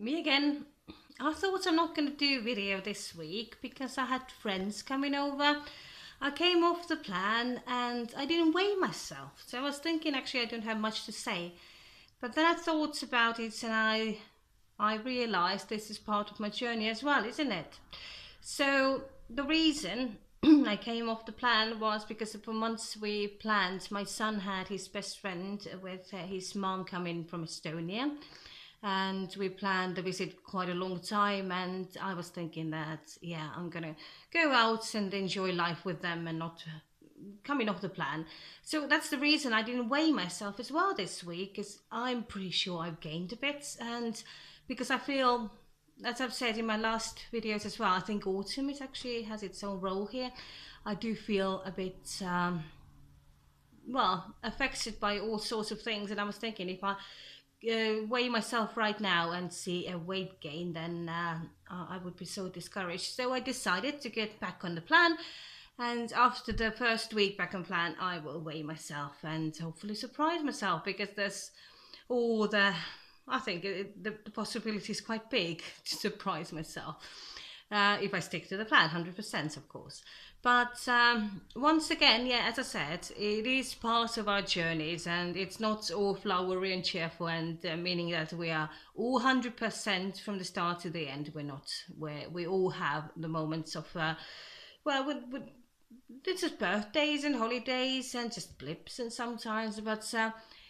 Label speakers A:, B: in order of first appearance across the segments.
A: Me again. I thought I'm not going to do video this week because I had friends coming over. I came off the plan and I didn't weigh myself. So I was thinking actually I don't have much to say. But then I thought about it and I realized this is part of my journey as well, isn't it? So the reason I came off the plan was because for months we planned. My son had his best friend with his mom coming from Estonia, and we planned the visit quite a long time. And I was thinking that yeah, I'm gonna go out and enjoy life with them and not coming off the plan. So that's the reason I didn't weigh myself as well this week, is I'm pretty sure I've gained a bit. And because I feel, as I've said in my last videos as well, I think autumn is actually has its own role here. I do feel a bit affected by all sorts of things, and I was thinking if I weigh myself right now and see a weight gain, then I would be so discouraged. So I decided to get back on the plan, and after the first week back on plan, I will weigh myself and hopefully surprise myself, because there's all the I think the possibility is quite big to surprise myself if I stick to the plan, 100%, of course. But once again, yeah, as I said, it is part of our journeys, and it's not all flowery and cheerful, and meaning that we are all 100% from the start to the end. We're not, where we all have the moments of, well, it's just birthdays and holidays and just blips, and sometimes, but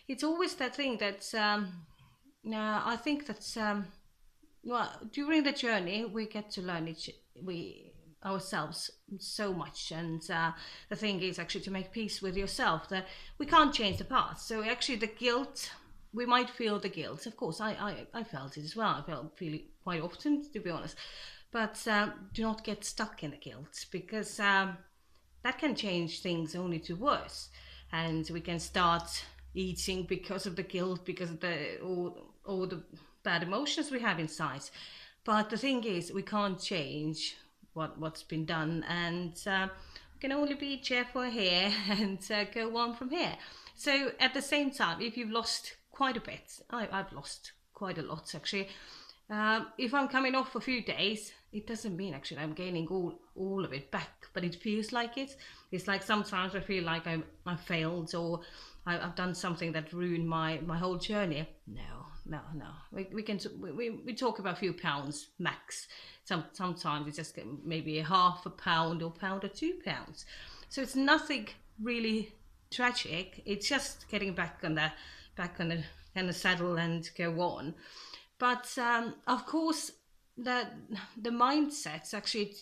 A: it's always that thing that I think that during the journey we get to learn we ourselves so much, and the thing is actually to make peace with yourself, that we can't change the past. So actually the guilt, we might feel the guilt, of course. I felt it as well. I felt really quite often, to be honest. But do not get stuck in the guilt, because that can change things only to worse, and we can start eating because of the guilt, because of the all the bad emotions we have inside. But the thing is, we can't change what's been done, and we can only be cheerful here and go on from here. So at the same time, if you've lost quite a bit, I've lost quite a lot actually. If I'm coming off a few days, it doesn't mean actually I'm gaining all of it back, but it feels like it. It's like sometimes I feel like I failed, or I've done something that ruined my whole journey. No, no, no. We talk about a few pounds max. Sometimes it's just maybe a half a pound or pound or 2 pounds. So it's nothing really tragic. It's just getting back on the saddle and go on. But of course, the the mindsets actually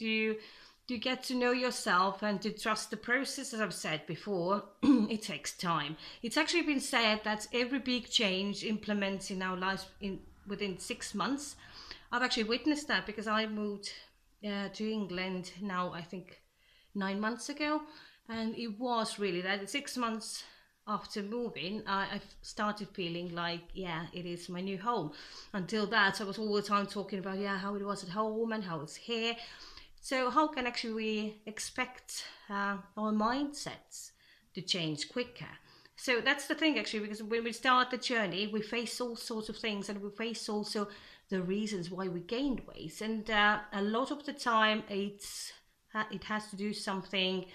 A: to get to know yourself and to trust the process, as I've said before, it takes time. It's actually been said that every big change implements in our lives in within 6 months. I've actually witnessed that because I moved to England now, I think 9 months ago, and it was really that 6 months after moving, I started feeling like, yeah, it is my new home. Until that, I was all the time talking about, yeah, how it was at home and how it's here. So, how can actually we expect our mindsets to change quicker? So that's the thing actually, because when we start the journey, we face all sorts of things, and we face also the reasons why we gained weight. And a lot of the time, it has to do something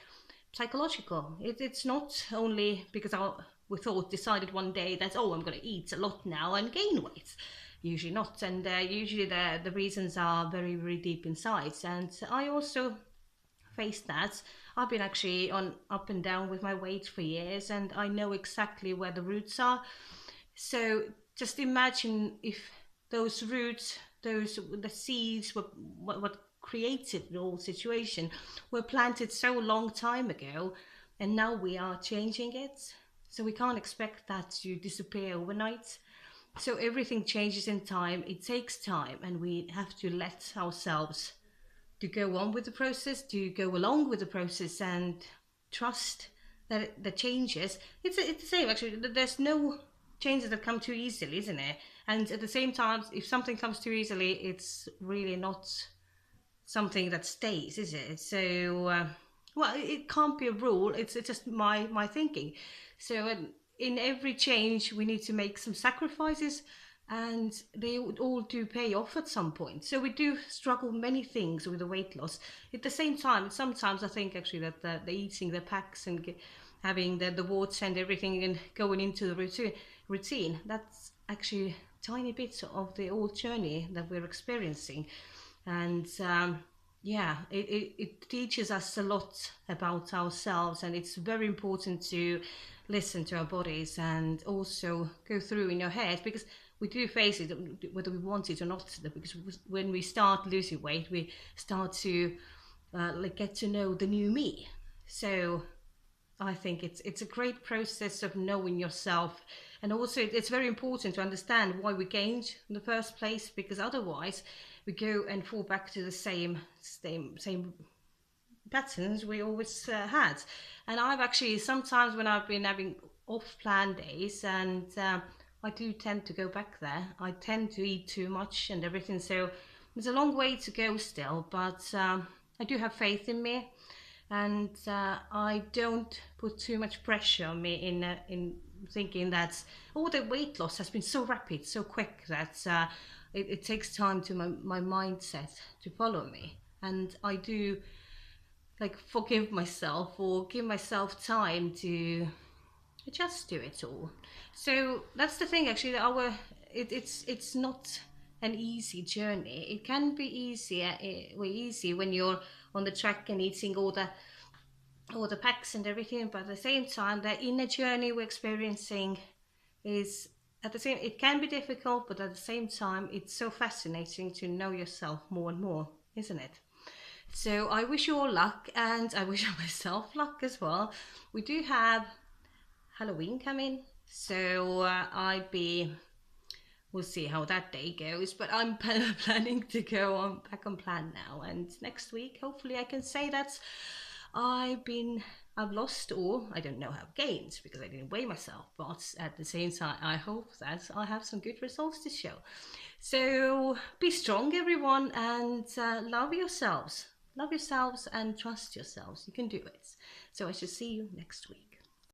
A: psychological. It's not only because we thought decided one day that, oh, I'm going to eat a lot now and gain weight. Usually not, and usually the reasons are very very deep inside. And I also faced that. I've been actually on up and down with my weight for years, and I know exactly where the roots are. So just imagine if those roots, those the seeds, were what created the whole situation, were planted so long time ago, and now we are changing it. So we can't expect that to disappear overnight. So everything changes in time. It takes time, and we have to let ourselves to go on with the process, to go along with the process, and trust that the changes. It's the same actually. There's no changes that come too easily, isn't it? And at the same time, if something comes too easily, it's really not something that stays, is it? So, well, it can't be a rule. It's just my thinking. So, in every change, we need to make some sacrifices, and they all do pay off at some point. So we do struggle many things with the weight loss. At the same time, sometimes I think actually that the eating the packs and having the water and everything and going into the routine, that's actually tiny bits of the old journey that we're experiencing. And yeah, it teaches us a lot about ourselves, and it's very important to listen to our bodies and also go through in your head, because we do face it whether we want it or not, because when we start losing weight we start to like get to know the new me. So I think it's a great process of knowing yourself, and also it's very important to understand why we gained in the first place, because otherwise we go and fall back to the same patterns we always had. And I've actually sometimes when I've been having off plan days, and I do tend to go back there. I tend to eat too much and everything, so there's a long way to go still, but I do have faith in me, and I don't put too much pressure on me in thinking that the weight loss has been so rapid, so quick that it takes time to my mindset to follow me, and I do like forgive myself or give myself time to adjust to it all. So that's the thing actually, that it's not an easy journey. It can be easy when you're on the track and eating all the packs and everything, but at the same time the inner journey we're experiencing is at the same, it can be difficult, but at the same time it's so fascinating to know yourself more and more, isn't it? So I wish you all luck, and I wish myself luck as well. We do have Halloween coming, so we'll see how that day goes. But I'm planning to go on back on plan now, and next week hopefully I can say that I've lost, or I don't know how gained because I didn't weigh myself, but at the same time I hope that I have some good results to show. So be strong everyone, and love yourselves and trust yourselves. You can do it. So I shall see you next week.